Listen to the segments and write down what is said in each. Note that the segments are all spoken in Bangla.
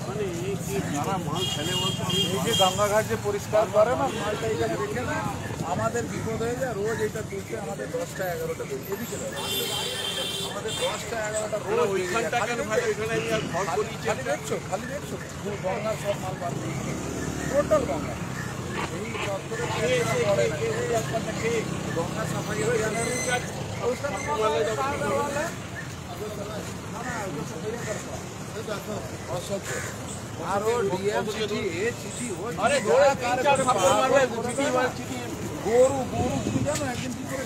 মানে কি যারা মাল ফেলে বলতো আমি এই যে গঙ্গাঘাট যে পরিষ্কার করে না মালটা এখানে রেখে না আমাদের বিপদ হয়ে যায় রোজ এটা তুলতে আমাদের 10টা 11টা বেজে এদিকে আমাদের 10টা 11টা রোজ ওইখানটা কেন ভাই ওইখানে আমি আর ঘর করি খালি দেখছো গঙ্গার সব মাল বার টোটাল গঙ্গা এই চত্বরে পড়ে না গঙ্গা সাফাই অসহ্য আরো ডিএম চিঠি এ চিঠি ও আরে ঘোড়া কার থাপ্পড় মারবে চিঠি চিঠি গরু তুমি জানো একদিন কি করে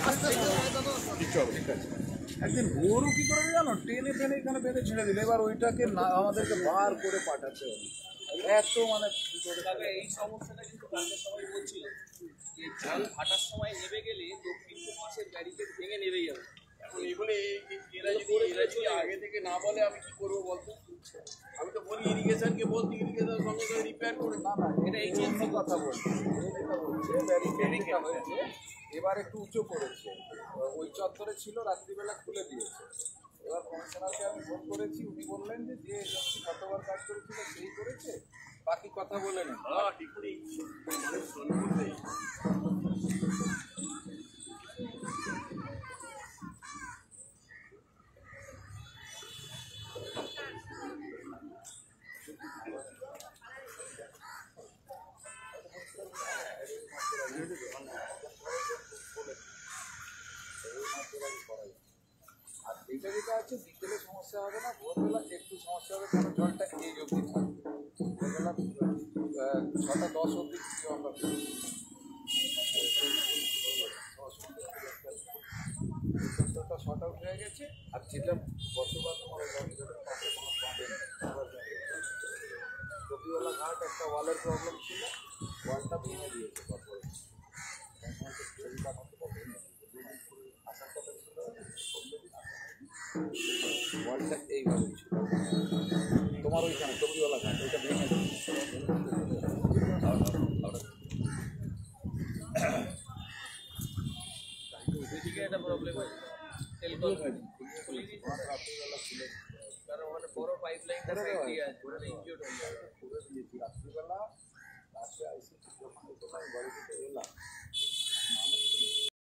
একদিন গরু কি করে জানো টেনে এখানে বেঁধে ছেড়ে দিল এবার ওইটাকে আমাদেরকে বার করে পাঠাতে হবে এত মানে এই সমস্যাটা কিন্তু কালকে সবাই বলছিল যে জল ফাটার সময় নেমে গেলে দক্ষিণ মাসের ব্যারিকেড ভেঙে নেমে যাবে। এখন এগুলো এরা যদি আগে থেকে না বলে আমি কি করবো বলতো আমি তো বলি ইরিগেশনকে বলতে ইরিগেশন সঙ্গে সঙ্গে রিপেয়ার করে না এটা এইচএমসি কথা বলছে ব্যারিকেডটা হয়েছে এবার একটু উঁচু করেছে ওই চত্বরে ছিল রাত্রিবেলা খুলে দিয়েছে এবার কমিশনারকে আমি ফোন করেছি উনি বললেন যে এজেন্সি কতবার কাজ করেছিল সেই করেছে বাকি কথা বলে নেন ঠিক করে মানুষ শোন করতে আর এইটা যেটা আছে বিকেলে সমস্যা হবে না ভোরবেলা একটু সমস্যা হবে কারণ জলটা এই অবধি থাকবে ভোরবেলা 6টা 10 অবধি কিছু আমরা শর্ট আউট হয়ে গেছে আর যেটা গতবার তোমার পাশে কোনো প্রবলেম কপিওয়ালা ঘাট একটা ওয়ালের প্রবলেম ছিল ওয়ালটা ভেঙে দিয়েছে তারপরে আসার কথা ছিল ওয়ালটা এইভাবে ছিল তোমার ওইখানে কপিওয়ালা ঘাট ওইটা ভেঙে দিয়েছে এদিকে একটা প্রবলেম আছে তেলকল রাত্রিবেলা ছিল কারণ ওখানে বড় পাইপ লাইনটা সাইড দিয়ে আছে ইনজিওর্ড হয়ে যাবে রাত্রিবেলা রাত্রে আইসি যখন বাড়িতে